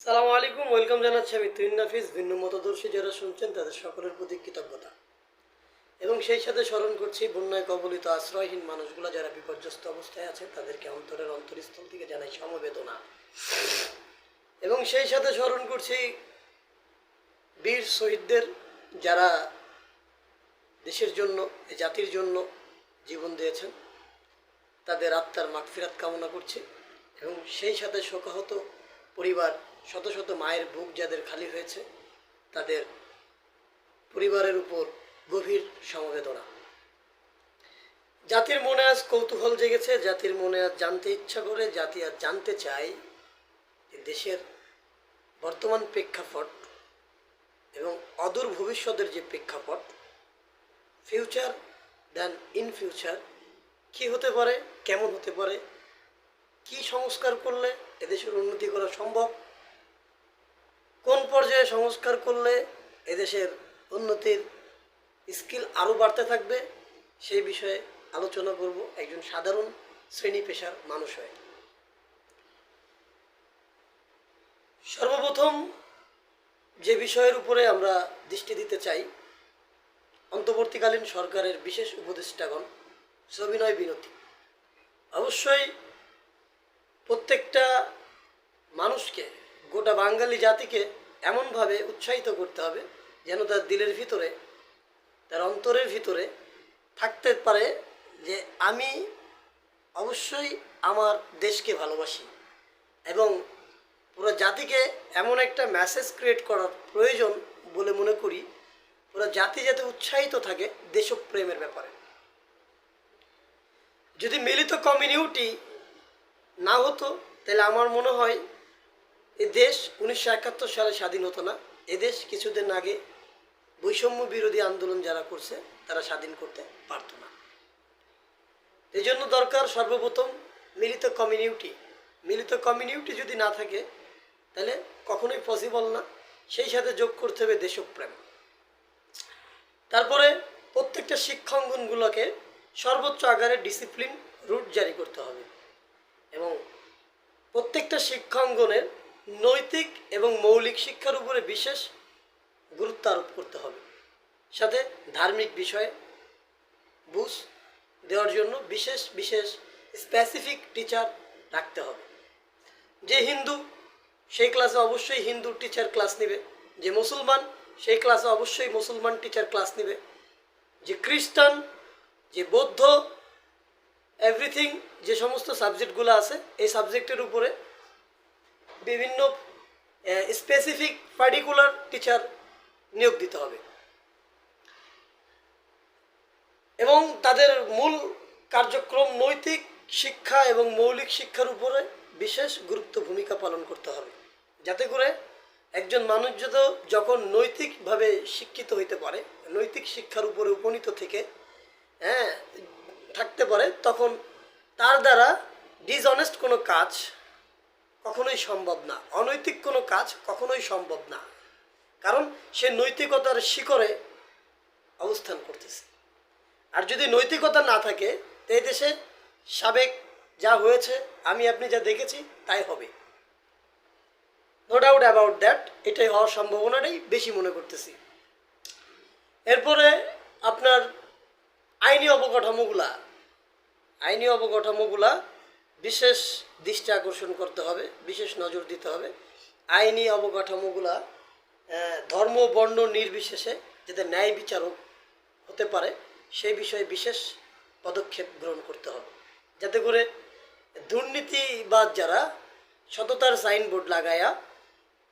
সালামু আলাইকুম, ওয়েলকাম জানাচ্ছি আমি তুহিন নাফিস। ভিন্ন মতদর্শী যারা শুনছেন তাদের সকলের প্রতি কৃতজ্ঞতা এবং সেই সাথে স্মরণ করছি বন্যায় কবলিত আশ্রয়হীন মানুষগুলো যারা বিপর্যস্ত অবস্থায় আছে, তাদেরকে অন্তরের অন্তরস্থল থেকে জানাই সমবেদনা। এবং সেই সাথে স্মরণ করছি বীর শহীদদের, যারা দেশের জন্য, জাতির জন্য জীবন দিয়েছেন। তাদের আত্মার মাগফিরাত কামনা করছি এবং সেই সাথে শোকাহত পরিবার, শত শত মায়ের বুক যাদের খালি হয়েছে, তাদের পরিবারের উপর গভীর সমবেদনা। জাতির মনে আজ কৌতূহল জেগেছে, জাতির মনে আজ জানতে ইচ্ছা করে, জাতি আজ জানতে চায় যে দেশের বর্তমান প্রেক্ষাপট এবং অদূর ভবিষ্যতের যে প্রেক্ষাপট, ফিউচার দেন ইন ফিউচার কী হতে পারে, কেমন হতে পারে, কি সংস্কার করলে এদেশের উন্নতি করা সম্ভব, কোন পর্যায়ে সংস্কার করলে এদেশের উন্নতির স্কিল আরও বাড়তে থাকবে, সেই বিষয়ে আলোচনা করব একজন সাধারণ শ্রেণী পেশার মানুষ হয়ে। সর্বপ্রথম যে বিষয়ের উপরে আমরা দৃষ্টি দিতে চাই, অন্তর্বর্তীকালীন সরকারের বিশেষ উপদেষ্টাগণ সবিনয় বিনতি। অবশ্যই প্রত্যেকটা মানুষকে, গোটা বাঙালি জাতিকে এমনভাবে উৎসাহিত করতে হবে যেন তার দিলের ভিতরে, তার অন্তরের ভিতরে থাকতে পারে যে আমি অবশ্যই আমার দেশকে ভালোবাসি, এবং পুরো জাতিকে এমন একটা মেসেজ ক্রিয়েট করার প্রয়োজন বলে মনে করি, পুরো জাতি যাতে উৎসাহিত থাকে দেশপ্রেমের ব্যাপারে। যদি মিলিত কমিউনিটি না হতো তাহলে আমার মনে হয় এ দেশ 1971 সালে স্বাধীন হতো না। এদেশ কিছুদিন আগে বৈষম্য বিরোধী আন্দোলন যারা করছে তারা স্বাধীন করতে পারতো না। এই জন্য দরকার সর্বপ্রথম মিলিত কমিউনিটি। মিলিত কমিউনিটি যদি না থাকে তাহলে কখনোই পসিবল না। সেই সাথে যোগ করতে হবে দেশপ্রেম। তারপরে প্রত্যেকটা শিক্ষাঙ্গনগুলোকে সর্বোচ্চ আকারে ডিসিপ্লিন রুট জারি করতে হবে এবং প্রত্যেকটা শিক্ষাঙ্গনের নৈতিক এবং মৌলিক শিক্ষার উপরে বিশেষ গুরুত্ব আরোপ করতে হবে। সাথে ধার্মিক বিষয়ে বুঝ দেওয়ার জন্য বিশেষ বিশেষ স্পেসিফিক টিচার রাখতে হবে। যে হিন্দু সেই ক্লাসে অবশ্যই হিন্দু টিচার ক্লাস নেবে, যে মুসলমান সেই ক্লাসে অবশ্যই মুসলমান টিচার ক্লাস নেবে, যে খ্রিস্টান, যে বৌদ্ধ, এভরিথিং যে সমস্ত সাবজেক্টগুলো আছে এই সাবজেক্টের উপরে বিভিন্ন স্পেসিফিক পার্টিকুলার টিচার নিয়োগ দিতে হবে এবং তাদের মূল কার্যক্রম নৈতিক শিক্ষা এবং মৌলিক শিক্ষার উপরে বিশেষ গুরুত্ব ভূমিকা পালন করতে হবে, যাতে করে একজন মানুষ যখন নৈতিকভাবে শিক্ষিত হইতে পারে, নৈতিক শিক্ষার উপরে উপনীত থেকে থাকতে পারে, তখন তার দ্বারা ডিসঅনেস্ট কোনো কাজ কখনোই সম্ভব না, অনৈতিক কোনো কাজ কখনোই সম্ভব না, কারণ সে নৈতিকতার শিখরে অবস্থান করতেছে। আর যদি নৈতিকতা না থাকে তো এই দেশে সাবেক যা হয়েছে, আমি আপনি যা দেখেছি তাই হবে, নো ডাউট অ্যাবাউট দ্যাট। এটাই হওয়ার সম্ভাবনাটাই বেশি মনে করতেছি। এরপরে আপনার আইনি অবকাঠামোগুলা বিশেষ দৃষ্টি আকর্ষণ করতে হবে, বিশেষ নজর দিতে হবে। আইনি অবকাঠামোগুলা ধর্ম বর্ণ নির্বিশেষে যাতে ন্যায় বিচারক হতে পারে সেই বিষয়ে বিশেষ পদক্ষেপ গ্রহণ করতে হবে, যাতে করে দুর্নীতিবাজ যারা সততার সাইনবোর্ড লাগায়া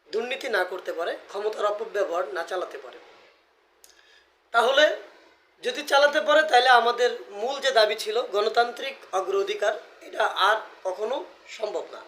দুর্নীতি না করতে পারে, ক্ষমতার অপব্যবহার না চালাতে পারে। তাহলে যদি চালাতে পারে তাহলে আমাদের মূল যে দাবি ছিল গণতান্ত্রিক অগ্রাধিকার, এটা আর কখনো সম্ভব না।